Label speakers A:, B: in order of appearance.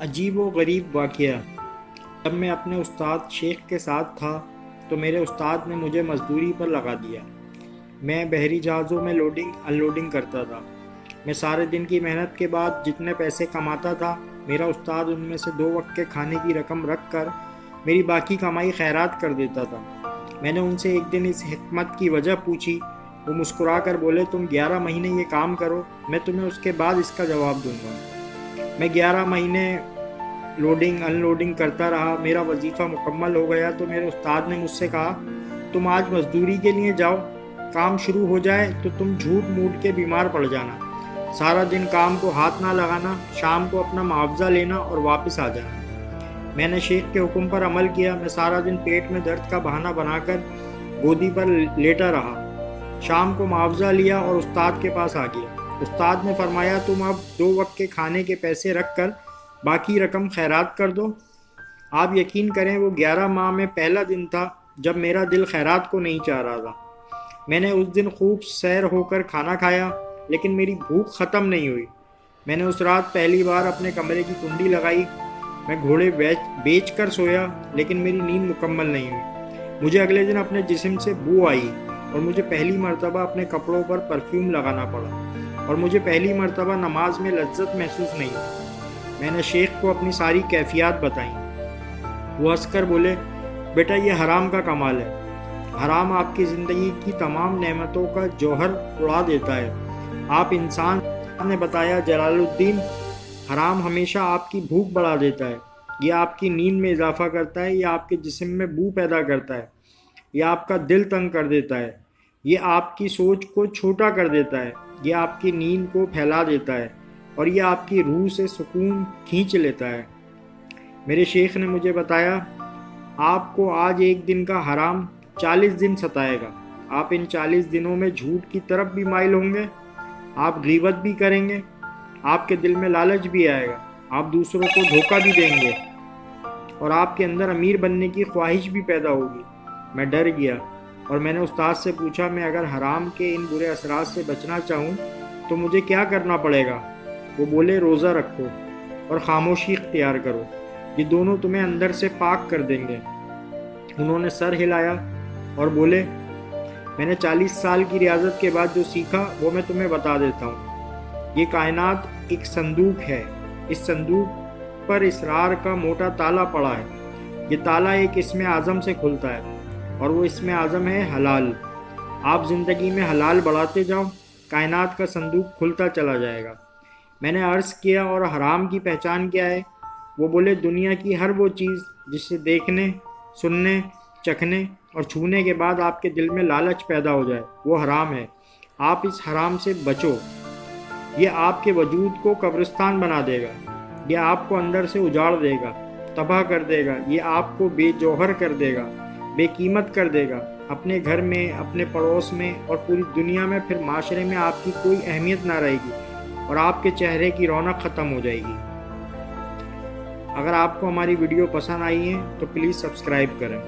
A: عجیب و غریب واقعہ۔ جب میں اپنے استاد شیخ کے ساتھ تھا تو میرے استاد نے مجھے مزدوری پر لگا دیا۔ میں بحری جہازوں میں لوڈنگ ان لوڈنگ کرتا تھا۔ میں سارے دن کی محنت کے بعد جتنے پیسے کماتا تھا، میرا استاد ان میں سے 2 وقت کے کھانے کی رقم رکھ کر میری باقی کمائی خیرات کر دیتا تھا۔ میں نے ان سے ایک دن اس حکمت کی وجہ پوچھی۔ وہ مسکرا کر بولے، تم 11 مہینے یہ کام کرو، میں تمہیں اس کے بعد اس کا جواب دوں گا۔ میں 11 مہینے لوڈنگ ان لوڈنگ کرتا رہا۔ میرا وظیفہ مکمل ہو گیا تو میرے استاد نے مجھ سے کہا، تم آج مزدوری کے لیے جاؤ، کام شروع ہو جائے تو تم جھوٹ موٹ کے بیمار پڑ جانا، سارا دن کام کو ہاتھ نہ لگانا، شام کو اپنا معاوضہ لینا اور واپس آ جانا۔ میں نے شیخ کے حکم پر عمل کیا۔ میں سارا دن پیٹ میں درد کا بہانہ بنا کر گودی پر لیٹا رہا۔ شام کو معاوضہ لیا اور استاد کے پاس آ گیا۔ استاد نے فرمایا، تم اب 2 وقت کے کھانے کے پیسے رکھ کر باقی رقم خیرات کر دو۔ آپ یقین کریں، وہ 11 ماہ میں پہلا دن تھا جب میرا دل خیرات کو نہیں چاہ رہا تھا۔ میں نے اس دن خوب سیر ہو کر کھانا کھایا، لیکن میری بھوک ختم نہیں ہوئی۔ میں نے اس رات پہلی بار اپنے کمرے کی کنڈی لگائی۔ میں گھوڑے بیچ کر سویا، لیکن میری نیند مکمل نہیں ہوئی۔ مجھے اگلے دن اپنے جسم سے بو آئی اور مجھے پہلی مرتبہ اپنے کپڑوں پر پرفیوم لگانا پڑا، اور مجھے پہلی مرتبہ نماز میں لذت محسوس نہیں ہوئی۔ میں نے شیخ کو اپنی ساری کیفیات بتائیں۔ وہ ہنس کر بولے، بیٹا یہ حرام کا کمال ہے۔ حرام آپ کی زندگی کی تمام نعمتوں کا جوہر اڑا دیتا ہے۔ آپ انسان نے بتایا، جلال الدین، حرام ہمیشہ آپ کی بھوک بڑھا دیتا ہے۔ یہ آپ کی نیند میں اضافہ کرتا ہے، یہ آپ کے جسم میں بو پیدا کرتا ہے، یہ آپ کا دل تنگ کر دیتا ہے، یہ آپ کی سوچ کو چھوٹا کر دیتا ہے، یہ آپ کی نیند کو پھیلا دیتا ہے، اور یہ آپ کی روح سے سکون کھینچ لیتا ہے۔ میرے شیخ نے مجھے بتایا، آپ کو آج ایک دن کا حرام 40 دن ستائے گا۔ آپ ان 40 دنوں میں جھوٹ کی طرف بھی مائل ہوں گے، آپ غیبت بھی کریں گے، آپ کے دل میں لالچ بھی آئے گا، آپ دوسروں کو دھوکہ بھی دیں گے، اور آپ کے اندر امیر بننے کی خواہش بھی پیدا ہوگی۔ میں ڈر گیا اور میں نے استاد سے پوچھا، میں اگر حرام کے ان برے اثرات سے بچنا چاہوں تو مجھے کیا کرنا پڑے گا؟ وہ بولے، روزہ رکھو اور خاموشی اختیار کرو، یہ دونوں تمہیں اندر سے پاک کر دیں گے۔ انہوں نے سر ہلایا اور بولے، میں نے 40 سال کی ریاضت کے بعد جو سیکھا وہ میں تمہیں بتا دیتا ہوں۔ یہ کائنات ایک صندوق ہے، اس صندوق پر اسرار کا موٹا تالا پڑا ہے۔ یہ تالا ایک اسم اعظم سے کھلتا ہے، اور وہ اسم اعظم ہے حلال۔ آپ زندگی میں حلال بڑھاتے جاؤ، کائنات کا صندوق کھلتا چلا جائے گا۔ میں نے عرض کیا، اور حرام کی پہچان کیا ہے؟ وہ بولے، دنیا کی ہر وہ چیز جسے دیکھنے، سننے، چکھنے اور چھونے کے بعد آپ کے دل میں لالچ پیدا ہو جائے، وہ حرام ہے۔ آپ اس حرام سے بچو، یہ آپ کے وجود کو قبرستان بنا دے گا، یہ آپ کو اندر سے اجاڑ دے گا، تباہ کر دے گا، یہ آپ کو بے جوہر کر دے گا، بے قیمت کر دے گا، اپنے گھر میں، اپنے پڑوس میں اور پوری دنیا میں، پھر معاشرے میں آپ کی کوئی اہمیت نہ رہے گی، اور آپ کے چہرے کی رونق ختم ہو جائے گی۔ اگر آپ کو ہماری ویڈیو پسند آئی ہے تو پلیز سبسکرائب کریں۔